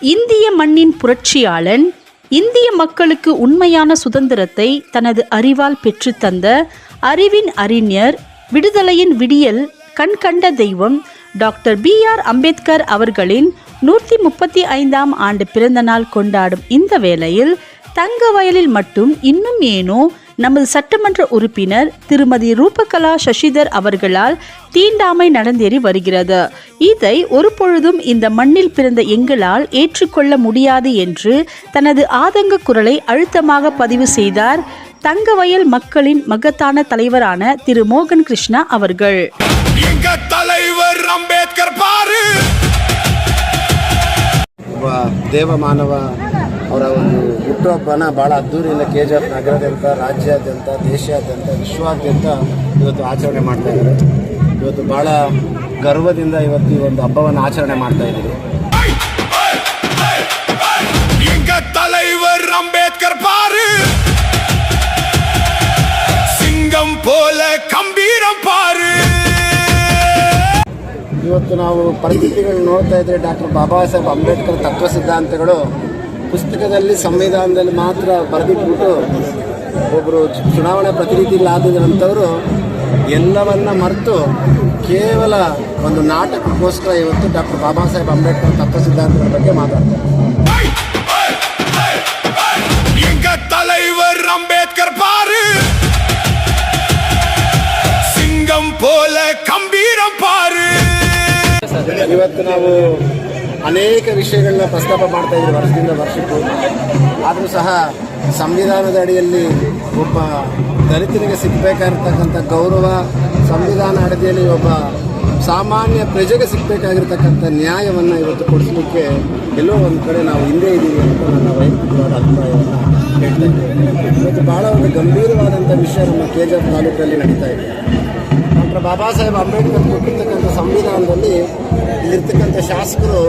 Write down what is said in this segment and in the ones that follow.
இந்திய மண்ணின் புரட்சியாளன், இந்திய மக்களுக்கு உண்மையான சுதந்திரத்தை தனது அறிவால் பெற்றுத்தந்த அறிவின் அறிஞர், விடுதலையின் விடியல் கண்கண்ட தெய்வம் டாக்டர் BR அம்பேத்கர் அவர்களின் 135ஆம் ஆண்டு பிறந்த நாள் கொண்டாடும் இந்த வேளையில் தங்கவயலில் மட்டும் இன்னும் ஏனோ நமது சட்டமன்ற உறுப்பினர் திருமதி ரூபகலா சசிதர் அவர்களால் தீண்டாமை நடந்தேறி வருகிறது. இதை ஒருபொழுதும் இந்த மண்ணில் பிறந்த எங்களால் ஏற்றுக்கொள்ள முடியாது என்று தனது ஆதங்க குரலை அழுத்தமாக பதிவு செய்தார் தங்கவயல் மக்களின் மகத்தான தலைவரான திரு மோகன் கிருஷ்ணா அவர்கள். தலைவர் ಅಂಬೇಡ್ಕರ್ பாரு. ದೇವ ಮಾನವ ಅವರ ಒಂದು ಹುಟ್ಟುಹಬ್ಬನ ಭಾಳ ಅದ್ದೂರಿಯಿಂದ KGF ನಗರದಾದ್ಯಂತ, ರಾಜ್ಯಾದ್ಯಂತ, ದೇಶಾದ್ಯಂತ, ವಿಶ್ವಾದ್ಯಂತ ಇವತ್ತು ಆಚರಣೆ ಮಾಡ್ತಾ ಇದ್ದಾರೆ. ಇವತ್ತು ಭಾಳ ಗರ್ವದಿಂದ ಇವತ್ತು ಈ ಒಂದು ಹಬ್ಬವನ್ನು ಆಚರಣೆ ಮಾಡ್ತಾ ಇದ್ದೀವಿ. தலைவர் ಅಂಬೇಡ್ಕರ್ பாரு, ಸಿಂಗಂ போல கம்பீரம் பாரு. ಇವತ್ತು ನಾವು ಪರಿಸ್ಥಿತಿಗಳು ನೋಡ್ತಾ ಇದ್ರೆ ಡಾಕ್ಟರ್ ಬಾಬಾ ಸಾಹೇಬ್ ಅಂಬೇಡ್ಕರ್ ತತ್ವ ಸಿದ್ಧಾಂತಗಳು ಪುಸ್ತಕದಲ್ಲಿ, ಸಂವಿಧಾನದಲ್ಲಿ ಮಾತ್ರ ಬರೆದಿಟ್ಬಿಟ್ಟು ಒಬ್ಬರು ಚುನಾವಣಾ ಪ್ರತಿನಿಧಿಗಳಾದಂಥವರು ಎಲ್ಲವನ್ನ ಮರೆತು ಕೇವಲ ಒಂದು ನಾಟಕಕ್ಕೋಸ್ಕರ ಇವತ್ತು ಡಾಕ್ಟರ್ ಬಾಬಾ ಸಾಹೇಬ್ ಅಂಬೇಡ್ಕರ್ ತತ್ವ ಸಿದ್ಧಾಂತಗಳ ಬಗ್ಗೆ ಮಾತಾಡ್ತಾರೆ. தலைவர் ಅಂಬೇಡ್ಕರ್ பாரு, ಸಿಂಗಂ போல கம்பீரம் பாரு. ಇವತ್ತು ನಾವು ಅನೇಕ ವಿಷಯಗಳನ್ನ ಪ್ರಸ್ತಾಪ ಮಾಡ್ತಾ ಇದ್ದೀವಿ ವರ್ಷದಿಂದ ವರ್ಷಕ್ಕೂ. ಆದರೂ ಸಹ ಸಂವಿಧಾನದ ಅಡಿಯಲ್ಲಿ ಒಬ್ಬ ದಲಿತನಿಗೆ ಸಿಗಬೇಕಾಗಿರ್ತಕ್ಕಂಥ ಗೌರವ, ಸಂವಿಧಾನ ಅಡಿಯಲ್ಲಿ ಒಬ್ಬ ಸಾಮಾನ್ಯ ಪ್ರಜೆಗೆ ಸಿಗಬೇಕಾಗಿರ್ತಕ್ಕಂಥ ನ್ಯಾಯವನ್ನು ಇವತ್ತು ಕೊಡಿಸಲಿಕ್ಕೆ ಎಲ್ಲೋ ಒಂದು ಕಡೆ ನಾವು ಹಿಂದೆ ಇದ್ದೀವಿ ಅಂತ ನನ್ನ ವೈಯಕ್ತಿಕವಾದ ಅಭಿಪ್ರಾಯವನ್ನು ಹೇಳ್ತಾ ಇದ್ದೇವೆ. ಇವತ್ತು ಭಾಳ ಒಂದು ಗಂಭೀರವಾದಂಥ ವಿಷಯ ನಮ್ಮ KGF ತಾಲೂಕಲ್ಲಿ ನಡೀತಾ ಇದೆ. ಡಾಕ್ಟರ್ ಬಾಬಾ ಸಾಹೇಬ್ ಅಂಬೇಡ್ಕರ್ ಕೊಟ್ಟಿರ್ತಕ್ಕಂಥ ಸಂವಿಧಾನದಲ್ಲಿ ಇಲ್ಲಿರ್ತಕ್ಕಂಥ ಶಾಸಕರು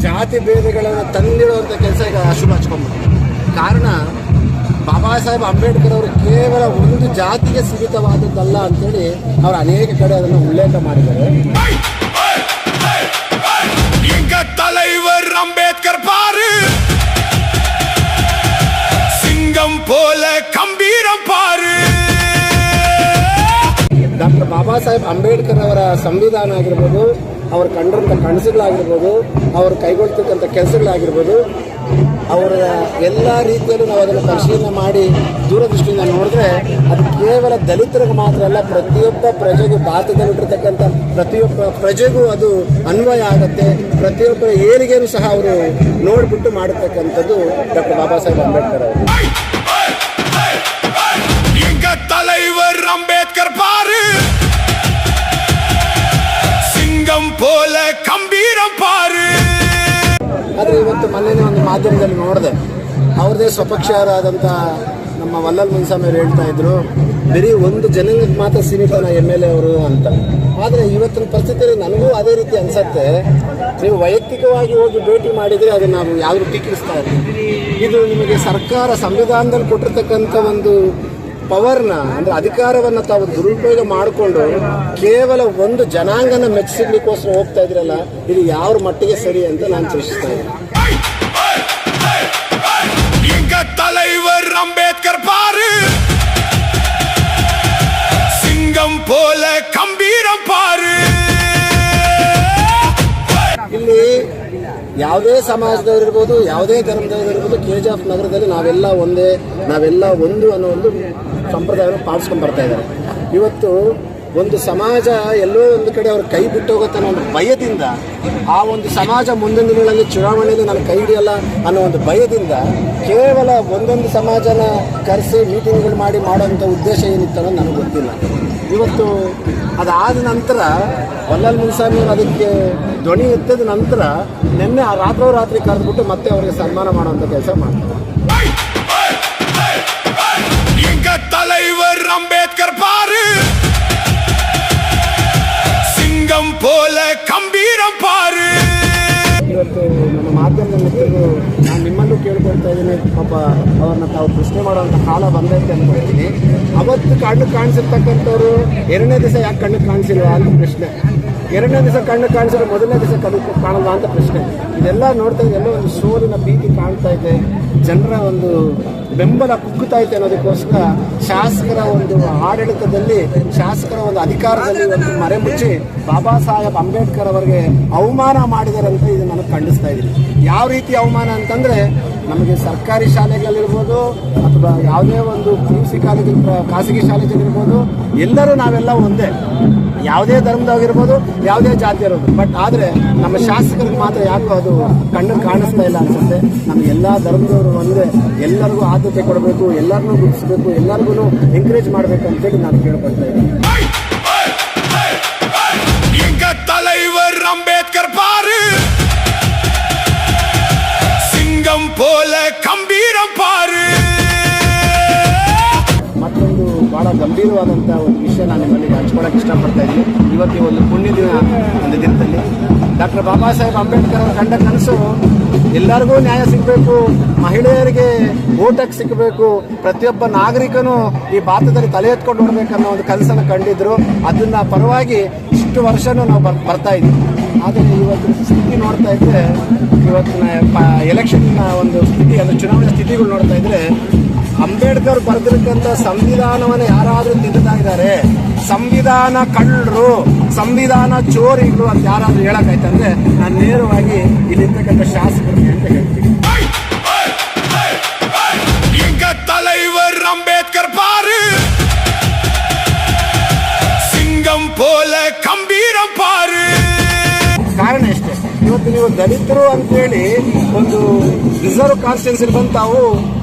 ಜಾತಿ ಭೇದಗಳನ್ನು ತಂದಿಡುವಂಥ ಕೆಲಸ ಈಗ ಅಶುಭ ಹಚ್ಕೊಂಡ್ಬಿಟ್ಟು. ಕಾರಣ ಬಾಬಾ ಸಾಹೇಬ್ ಅಂಬೇಡ್ಕರ್ ಅವರು ಕೇವಲ ಒಂದು ಜಾತಿಗೆ ಸೀಮಿತವಾದದ್ದಲ್ಲ ಅಂತೇಳಿ ಅವರು ಅನೇಕ ಕಡೆ ಅದನ್ನು ಉಲ್ಲೇಖ ಮಾಡಿದ್ದಾರೆ. தலைவர் ಅಂಬೇಡ್ಕರ್ பாரு, சிங்கம் போல கம்பீரம் பாரு. ಡಾಕ್ಟರ್ ಬಾಬಾ ಸಾಹೇಬ್ ಅಂಬೇಡ್ಕರ್ ಅವರ ಸಂವಿಧಾನ ಆಗಿರ್ಬೋದು, ಅವರು ಕಂಡಿರುವಂಥ ಕನಸುಗಳಾಗಿರ್ಬೋದು, ಅವರು ಕೈಗೊಳ್ತಕ್ಕಂಥ ಕೆಲಸಗಳಾಗಿರ್ಬೋದು, ಅವರ ಎಲ್ಲ ರೀತಿಯಲ್ಲೂ ನಾವು ಅದನ್ನು ಪರಿಶೀಲನೆ ಮಾಡಿ ದೂರದೃಷ್ಟಿಯಿಂದ ನೋಡಿದ್ರೆ ಅದು ಕೇವಲ ದಲಿತರಿಗೆ ಮಾತ್ರ ಅಲ್ಲ, ಪ್ರತಿಯೊಬ್ಬ ಪ್ರಜೆಗೂ, ಭಾರತದಲ್ಲಿಟ್ಟಿರ್ತಕ್ಕಂಥ ಪ್ರತಿಯೊಬ್ಬ ಪ್ರಜೆಗೂ ಅದು ಅನ್ವಯ ಆಗುತ್ತೆ. ಪ್ರತಿಯೊಬ್ಬರ ಏಳಿಗೆಯೂ ಸಹ ಅವರು ನೋಡಿಬಿಟ್ಟು ಮಾಡತಕ್ಕಂಥದ್ದು ಡಾಕ್ಟರ್ ಬಾಬಾ ಸಾಹೇಬ್ ಅಂಬೇಡ್ಕರ್ ಅವರು. தலைவர் ಅಂಬೇಡ್ಕರ್ பாரு, சிங்கம் போல கம்பீரம் பாரு. ಆದರೆ ಇವತ್ತು ಮೊನ್ನೆ ಒಂದು ಮಾಧ್ಯಮದಲ್ಲಿ ನೋಡಿದೆ, ಅವ್ರದೇ ಸ್ವಪಕ್ಷರಾದಂಥ ನಮ್ಮ ವಲ್ಲಲ್ ಮುನ್ಸ್ವಾಮಿ ಅವರು ಹೇಳ್ತಾ ಇದ್ರು, ಬರೀ ಒಂದು ಜನಾಂಗಕ್ಕೆ ಮಾತ್ರ ಸೀಮಿತನ MLA ಅವರು ಅಂತ. ಆದರೆ ಇವತ್ತಿನ ಪರಿಸ್ಥಿತಿಯಲ್ಲಿ ನನಗೂ ಅದೇ ರೀತಿ ಅನ್ಸತ್ತೆ. ನೀವು ವೈಯಕ್ತಿಕವಾಗಿ ಹೋಗಿ ಭೇಟಿ ಮಾಡಿದರೆ ಅದನ್ನು ನಾವು ಯಾವ್ದು ಟೀಕಿಸ್ತಾ ಇದ್ದೀವಿ. ಇದು ನಿಮಗೆ ಸರ್ಕಾರ ಸಂವಿಧಾನದಲ್ಲಿ ಕೊಟ್ಟಿರ್ತಕ್ಕಂಥ ಒಂದು ಪವರ್ನ, ಅಂದರೆ ಅಧಿಕಾರವನ್ನು ತಾವು ದುರುಪಯೋಗ ಮಾಡಿಕೊಂಡು ಕೇವಲ ಒಂದು ಜನಾಂಗನ ಮೆಚ್ಚಿಸ್ಲಿಕ್ಕೋಸ್ಕರ ಹೋಗ್ತಾ ಇದ್ರಲ್ಲ, ಇದು ಯಾವ ಮಟ್ಟಿಗೆ ಸರಿ ಅಂತ ನಾನು ಸೂಚಿಸ್ತಾ ಇದ್ದೀನಿ. தலைவர் ಅಂಬೇಡ್ಕರ್ பாரு, சிங்கம் போல கம்பீரம் பாரு. ಇಲ್ಲಿ ಯಾವುದೇ ಸಮಾಜದವರಿರ್ಬೋದು, ಯಾವುದೇ ಧರ್ಮದವರಿರ್ಬೋದು, KGF ನಗರದಲ್ಲಿ ನಾವೆಲ್ಲ ಒಂದೇ, ನಾವೆಲ್ಲ ಒಂದು ಅನ್ನೋ ಒಂದು ಸಂಪ್ರದಾಯವನ್ನು ಪಾಲಿಸ್ಕೊಂಡು ಬರ್ತಾ ಇದ್ದಾರೆ. ಇವತ್ತು ಒಂದು ಸಮಾಜ ಎಲ್ಲೋ ಒಂದು ಕಡೆ ಅವ್ರ ಕೈ ಬಿಟ್ಟು ಹೋಗುತ್ತೆ ಅನ್ನೋ ಒಂದು ಭಯದಿಂದ, ಆ ಒಂದು ಸಮಾಜ ಮುಂದಿನ ದಿನಗಳಲ್ಲಿ ಚುನಾವಣೆಯಲ್ಲಿ ನಾನು ಕೈ ಹಿಡಿಯಲ್ಲ ಅನ್ನೋ ಒಂದು ಭಯದಿಂದ ಕೇವಲ ಒಂದೊಂದು ಸಮಾಜನ ಕರೆಸಿ ಮೀಟಿಂಗ್ಗಳು ಮಾಡಿ ಮಾಡೋಂಥ ಉದ್ದೇಶ ಏನಿತ್ತು ಅನ್ನೋದು ನನಗೆ ಗೊತ್ತಿಲ್ಲ. ಇವತ್ತು ಅದಾದ ನಂತರ ವಲ್ಲಲ್ ಮುನ್ಸ್ವಾಮಿ ಅದಕ್ಕೆ ಧ್ವನಿ ಎತ್ತಿದ ನಂತರ ನಿನ್ನೆ ಆ ರಾತ್ರಿ ಕರೆದ್ಬಿಟ್ಟು ಮತ್ತೆ ಅವರಿಗೆ ಸನ್ಮಾನ ಮಾಡುವಂಥ ಕೆಲಸ ಮಾಡ್ತಾರೆ. தலைவர் ಅಂಬೇಡ್ಕರ್ பாரு, சிங்கம் போல கம்பீரம் பாரு. ಇವತ್ತು ನಮ್ಮ ಮಾಧ್ಯಮದ ಮಿತ್ರರು, ನಾನು ನಿಮ್ಮಲ್ಲೂ ಕೇಳ್ಕೊಳ್ತಾ ಇದ್ದೀನಿ, ಪಾಪ ಅವ್ರನ್ನ ತಾವು ಪ್ರಶ್ನೆ ಮಾಡುವಂಥ ಕಾಲ ಬಂದೈತೆ ಅಂದ್ಕೊಳ್ತೀನಿ. ಅವತ್ತು ಕಣ್ಣು ಕಾಣಿಸಿರ್ತಕ್ಕಂಥವ್ರು ಎರಡನೇ ದಿವಸ ಯಾಕೆ ಕಣ್ಣು ಕಾಣಿಸಿಲ್ವಾ ಅಂತ ಪ್ರಶ್ನೆ. ಎರಡನೇ ದಿವಸ ಕಣ್ಣು ಕಾಣಿಸಿದ್ರೆ ಮೊದಲನೇ ದಿವಸ ಕಣ್ಣು ಕಾಣಲ್ವಾ ಅಂತ ಪ್ರಶ್ನೆ. ಇದೆಲ್ಲ ನೋಡ್ತಾ ಇದ್ರೆ ಎಲ್ಲೋ ಒಂದು ಸೋಲಿನ ಭೀತಿ ಕಾಣ್ತಾ ಇದೆ, ಜನರ ಒಂದು ಬೆಂಬಲ ಕುಗ್ಗುತ್ತಾ ಇದೆ ಅನ್ನೋದಕ್ಕೋಸ್ಕರ ಶಾಸಕರ ಒಂದು ಆಡಳಿತದಲ್ಲಿ, ಶಾಸಕರ ಒಂದು ಅಧಿಕಾರದಲ್ಲಿ ಒಂದು ಮರೆಮುಚ್ಚಿ ಬಾಬಾ ಸಾಹೇಬ್ ಅಂಬೇಡ್ಕರ್ ಅವರಿಗೆ ಅವಮಾನ ಮಾಡಿದ್ದಾರೆ ಅಂತ ಇದು ನನಗೆ ಖಂಡಿಸ್ತಾ ಇದ್ದೀನಿ. ಯಾವ ರೀತಿ ಅವಮಾನ ಅಂತಂದರೆ, ನಮಗೆ ಸರ್ಕಾರಿ ಶಾಲೆಗಳಿರ್ಬೋದು ಅಥವಾ ಯಾವುದೇ ಒಂದು PUC ಕಾಲೇಜು, ಖಾಸಗಿ ಶಾಲೆಗಳಿರ್ಬೋದು, ಎಲ್ಲರೂ ನಾವೆಲ್ಲ ಒಂದೇ, ಯಾವುದೇ ಧರ್ಮದಾಗಿರ್ಬೋದು, ಯಾವುದೇ ಜಾತಿ ಇರೋದು. ಬಟ್ ಆದರೆ ನಮ್ಮ ಶಾಸಕರಿಗೆ ಮಾತ್ರ ಯಾಕೋ ಅದು ಕಣ್ಣು ಕಾಣಿಸ್ತಾ ಇಲ್ಲ ಅನ್ಸುತ್ತೆ. ನಮಗೆ ಎಲ್ಲ ಧರ್ಮದವರು ಒಂದೇ, ಎಲ್ಲರಿಗೂ ಆದ್ಯತೆ ಕೊಡಬೇಕು, ಎಲ್ಲರನ್ನೂ ಗುರುತಿಸಬೇಕು, ಎಲ್ಲರಿಗೂ ಎಂಕರೇಜ್ ಮಾಡಬೇಕು ಅಂತೇಳಿ ನಾನು ಕೇಳ್ಕೊಳ್ತಾ ಇದ್ದೀನಿ. எங்க தலைவர் அம்பேத்கர் பாரு, சிங்கம் போல கம்பீரம் பாரு. ಮತ್ತೊಂದು ಭಾಳ ಗಂಭೀರವಾದಂಥ ಒಂದು ವಿಷಯ ನಾನು ನಿಮ್ಮಲ್ಲಿ ಹಂಚ್ಕೊಳ್ಳೋಕೆ ಇಷ್ಟಪಡ್ತಾ ಇದ್ದೀನಿ. ಇವತ್ತು ಒಂದು ಪುಣ್ಯ ದಿನ, ಒಂದು ದಿನದಲ್ಲಿ ಡಾಕ್ಟರ್ ಬಾಬಾ ಸಾಹೇಬ್ ಅಂಬೇಡ್ಕರ್ ಅವರು ಕಂಡ ಕನಸು ಎಲ್ಲರಿಗೂ ನ್ಯಾಯ ಸಿಗಬೇಕು, ಮಹಿಳೆಯರಿಗೆ ಓಟಕ್ಕೆ ಸಿಗಬೇಕು, ಪ್ರತಿಯೊಬ್ಬ ನಾಗರಿಕನು ಈ ಭಾರತದಲ್ಲಿ ತಲೆ ಎತ್ಕೊಂಡು ನೋಡ್ಬೇಕನ್ನೋ ಒಂದು ಕನಸನ್ನು ಕಂಡಿದ್ರು. ಅದನ್ನ ಪರವಾಗಿ ಇಷ್ಟು ವರ್ಷನೂ ನಾವು ಬರ್ತಾ ಇದ್ದೀವಿ. ಆದರೆ ಇವತ್ತು ಸ್ಥಿತಿ ನೋಡ್ತಾ ಇದ್ದರೆ, ಇವತ್ತಿನ ಎಲೆಕ್ಷನ್ನ ಒಂದು ಸ್ಥಿತಿ, ಅಂದರೆ ಚುನಾವಣೆ ಸ್ಥಿತಿಗಳು ನೋಡ್ತಾ ಇದ್ದರೆ, ಅಂಬೇಡ್ಕರ್ ಬರೆದಿರ್ತಕ್ಕಂಥ ಸಂವಿಧಾನವನ್ನು ಯಾರಾದರೂ ತಿದ್ದುತ್ತಾ ಇದ್ದಾರೆ, ಸಂವಿಧಾನ ಕಳ್ಳರು, ಸಂವಿಧಾನ ಚೋರಿಗಳು ಅಂತ ಯಾರಾದರೂ ಹೇಳೋಕ್ಕಾಯ್ತಂದ್ರೆ ನಾನು ನೇರವಾಗಿ ಇಲ್ಲಿರ್ತಕ್ಕಂಥ ಶಾಸಕರಿಗೆ ಅಂತ ಹೇಳ್ತೀನಿ. எங்க தலைவர் அம்பேத்கர் பாரு, சிங்கம் போல கம்பீரம் பாரு. ಕಾರಣ ಎಷ್ಟೇ, ಇವತ್ತು ನೀವು ದಲಿತರು ಅಂತೇಳಿ ಒಂದು ರಿಸರ್ವ್ ಕಾನ್ಸ್ಟಿಟ್ಯೂನ್ಸಿಲಿ ಬಂದು ತಾವು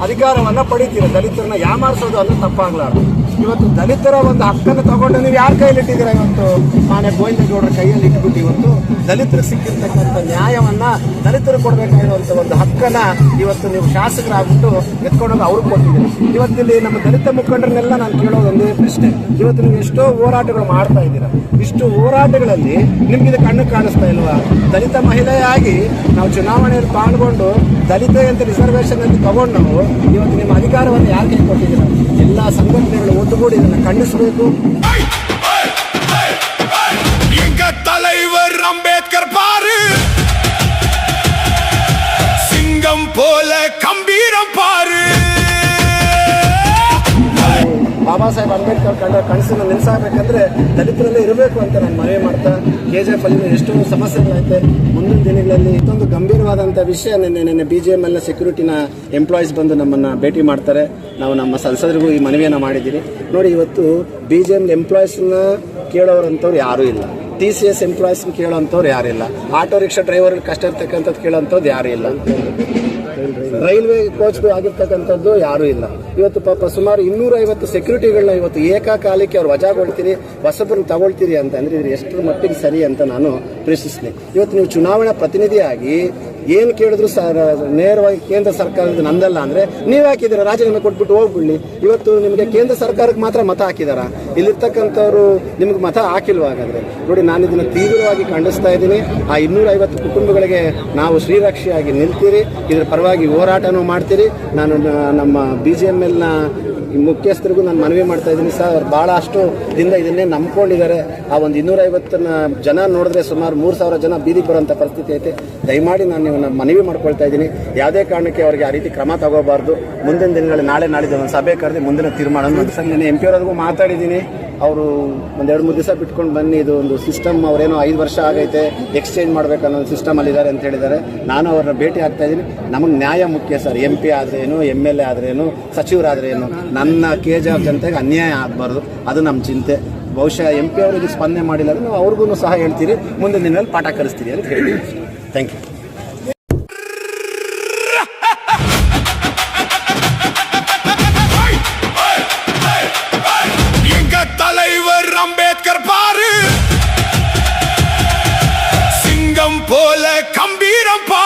ಅಧಿಕಾರವನ್ನು ಪಡಿತೀರ. ದಲಿತರನ್ನ ಯಾಮಾರಿಸೋದು ಅನ್ನೋ ತಪ್ಪಾಗ್ಲಾರ್ದು. ಇವತ್ತು ದಲಿತರ ಒಂದು ಹಕ್ಕನ್ನು ತಗೊಂಡು ನೀವು ಯಾರ ಕೈಯಲ್ಲಿ ಇಟ್ಟಿದ್ದೀರಾ? ಇವತ್ತು ಮಾನ್ಯ ಗೋವಿಂದೇಗೌಡರ ಕೈಯಲ್ಲಿ ಇಟ್ಬಿಟ್ಟು ಇವತ್ತು ದಲಿತರಿಗೆ ಸಿಕ್ಕಿರ್ತಕ್ಕಂಥ ನ್ಯಾಯವನ್ನ ದಲಿತರು ಕೊಡಬೇಕಾಗಿರುವಂಥ ಒಂದು ಹಕ್ಕನ್ನ ಇವತ್ತು ನೀವು ಶಾಸಕರಾಗ್ಬಿಟ್ಟು ಎತ್ಕೊಂಡೋಗಿ ಅವ್ರಿಗೆ ಕೊಟ್ಟಿದ್ದೀರಿ. ಇವತ್ತಿಲ್ಲಿ ನಮ್ಮ ದಲಿತ ಮುಖಂಡರನ್ನೆಲ್ಲ ನಾನು ಕೇಳೋದು ಒಂದೇ ಪ್ರಶ್ನೆ, ಇವತ್ತು ನೀವು ಎಷ್ಟೋ ಹೋರಾಟಗಳು ಮಾಡ್ತಾ ಇದ್ದೀರಾ, ಇಷ್ಟು ಹೋರಾಟಗಳಲ್ಲಿ ನಿಮ್ಗೆ ಇದು ಕಣ್ಣು ಕಾಣಿಸ್ತಾ ಇಲ್ವಾ? ದಲಿತ ಮಹಿಳೆಯಾಗಿ ನಾವು ಚುನಾವಣೆಯಲ್ಲಿ ಪಾಲ್ಗೊಂಡು ದಲಿತ ಅಂತ ರಿಸರ್ವೇಷನ್ ಅಂತ ತಗೊಂಡು ನಾವು ಇವತ್ತು ನಿಮ್ಮ ಅಧಿಕಾರವನ್ನು ಯಾರು ಕೈ ಕೊಟ್ಟಿದ್ದೀರಾ? ಎಲ್ಲ ಸಂಘಟನೆಗಳು ಒಟ್ಟುಗೂಡಿ ಇದನ್ನು ಖಂಡಿಸಬೇಕು. எங்க தலைவர் அம்பேத்கர் பாரு, சிங்கம் போல கம்பீரம் பாரு. ಬಾಬಾ ಸಾಹೇಬ್ ಅಂಬೇಡ್ಕರ್ ಕಂಡ ಕನಸನ್ನು ನಿಲ್ಲಿಸಬೇಕಂದ್ರೆ ದಲಿತರಲ್ಲೇ ಇರಬೇಕು ಅಂತ ನಾನು ಮನವಿ ಮಾಡ್ತಾ, KGF ಅಲ್ಲಿ ಎಷ್ಟೋ ಸಮಸ್ಯೆಗಳೈತೆ. ಮುಂದಿನ ದಿನಗಳಲ್ಲಿ ಇದೊಂದು ಗಂಭೀರವಾದಂಥ ವಿಷಯ. ನಿನ್ನೆ BGML ಸೆಕ್ಯೂರಿಟಿನ ಎಂಪ್ಲಾಯೀಸ್ ಬಂದು ನಮ್ಮನ್ನು ಭೇಟಿ ಮಾಡ್ತಾರೆ. ನಾವು ನಮ್ಮ ಸಂಸದರಿಗೂ ಈ ಮನವಿಯನ್ನು ಮಾಡಿದ್ದೀರಿ. ನೋಡಿ, ಇವತ್ತು BGML ಎಂಪ್ಲಾಯೀಸ್ನ ಕೇಳೋರಂಥವ್ರು ಯಾರೂ ಇಲ್ಲ, TCS ಎಂಪ್ಲಾಯೀಸ್ನ ಕೇಳೋಂಥವ್ರು ಯಾರಿಲ್ಲ, ಆಟೋ ರಿಕ್ಷಾ ಡ್ರೈವರ್ ಕಷ್ಟ ಇರ್ತಕ್ಕಂಥದ್ದು ಕೇಳೋಂಥದ್ದು ಯಾರೂ ಇಲ್ಲ, ರೈಲ್ವೆ ಕೋಚ್ ಆಗಿರ್ತಕ್ಕಂಥದ್ದು ಯಾರೂ ಇಲ್ಲ. ಇವತ್ತು ಪಾಪ ಸುಮಾರು 250 ಸೆಕ್ಯೂರಿಟಿಗಳನ್ನ ಇವತ್ತು ಏಕಕಾಲಕ್ಕೆ ಅವ್ರು ವಜಾಗೊಳ್ತೀರಿ, ಹೊಸಬ್ರನ್ನ ತಗೊಳ್ತೀರಿ ಅಂತ ಅಂದರೆ ಇದು ಎಷ್ಟರ ಮಟ್ಟಿಗೆ ಸರಿ ಅಂತ ನಾನು ಪ್ರಶ್ನಿಸ್ತೀನಿ. ಇವತ್ತು ನೀವು ಚುನಾವಣಾ ಪ್ರತಿನಿಧಿಯಾಗಿ ಏನು ಕೇಳಿದ್ರು ನೇರವಾಗಿ ಕೇಂದ್ರ ಸರ್ಕಾರದ ನಂದಲ್ಲ ಅಂದರೆ ನೀವು ಹಾಕಿದ್ದೀರ, ರಾಜೀನಾಮೆ ಕೊಟ್ಬಿಟ್ಟು ಹೋಗ್ಬಿಡ್ಲಿ. ಇವತ್ತು ನಿಮಗೆ ಕೇಂದ್ರ ಸರ್ಕಾರಕ್ಕೆ ಮಾತ್ರ ಮತ ಹಾಕಿದಾರ, ಇಲ್ಲಿರ್ತಕ್ಕಂಥವ್ರು ನಿಮ್ಗೆ ಮತ ಹಾಕಿಲ್ವ? ಹಾಗಾದರೆ ನೋಡಿ, ನಾನು ಇದನ್ನು ತೀವ್ರವಾಗಿ ಖಂಡಿಸ್ತಾ ಇದ್ದೀನಿ. ಆ 250 ಕುಟುಂಬಗಳಿಗೆ ನಾವು ಶ್ರೀರಕ್ಷೆಯಾಗಿ ನಿಲ್ತೀರಿ, ಇದರ ಪರವಾಗಿ ಹೋರಾಟನೂ ಮಾಡ್ತೀರಿ. ನಾನು ನಮ್ಮ BGMLನ ಮುಖ್ಯಸ್ಥರಿಗೂ ನಾನು ಮನವಿ ಮಾಡ್ತಾ ಇದ್ದೀನಿ ಸರ್, ಅವ್ರು ಭಾಳಷ್ಟು ದಿನದಿಂದ ಇದನ್ನೇ ನಂಬ್ಕೊಂಡಿದ್ದಾರೆ. ಆ ಒಂದು 250 ಜನ ನೋಡಿದ್ರೆ ಸುಮಾರು 3000 ಜನ ಬೀದಿಗೆ ಬರೋಂಥ ಪರಿಸ್ಥಿತಿ ಐತೆ. ದಯಮಾಡಿ ನಾನು ನೀವು ಮನವಿ ಮಾಡ್ಕೊಳ್ತಾ ಇದ್ದೀನಿ, ಯಾವುದೇ ಕಾರಣಕ್ಕೆ ಅವರಿಗೆ ಆ ರೀತಿ ಕ್ರಮ ತಗೋಬಾರ್ದು. ಮುಂದಿನ ದಿನಗಳಲ್ಲಿ ನಾಳೆ ನಾಳಿದ್ದು ಒಂದು ಸಭೆ ಕರೆದು ಮುಂದಿನ ತೀರ್ಮಾನ ಸರ್. ನಾನು MP ಅವರಿಗೂ ಮಾತಾಡಿದ್ದೀನಿ, ಅವರು ಒಂದು 2-3 ದಿವಸ ಬಿಟ್ಕೊಂಡು ಬನ್ನಿ, ಇದು ಒಂದು ಸಿಸ್ಟಮ್ ಅವರೇನೋ 5 ವರ್ಷ ಆಗೈತೆ ಎಕ್ಸ್ಚೇಂಜ್ ಮಾಡಬೇಕನ್ನೋ ಒಂದು ಸಿಸ್ಟಮಲ್ಲಿದ್ದಾರೆ ಅಂತ ಹೇಳಿದ್ದಾರೆ. ನಾನು ಅವ್ರನ್ನ ಭೇಟಿ ಆಗ್ತಾ ಇದ್ದೀನಿ. ನಮಗೆ ನ್ಯಾಯ ಮುಖ್ಯ ಸರ್. MP ಆದ್ರೇನು, MLA ಆದ್ರೇನು, ಸಚಿವರಾದ್ರೇನು, ನನ್ನ KGF ಜನತೆಗೆ ಅನ್ಯಾಯ ಆಗಬಾರ್ದು, ಅದು ನಮ್ಮ ಚಿಂತೆ. ಬಹುಶಃ MP ಅವರು ಇದಕ್ಕೆ ಸ್ಪಂದನೆ ಮಾಡಿಲ್ಲ ಅಂದರೆ ನಾವು ಅವ್ರಿಗೂ ಸಹ ಹೇಳ್ತೀರಿ, ಮುಂದಿನ ದಿನದಲ್ಲಿ ಪಾಠ ಕಲಿಸ್ತೀರಿ ಅಂತ ಹೇಳಿ. Thank you. தலைவர் அம்பேத்கர் பாரு, சிங்கம் போல கம்பீரம் பாரு.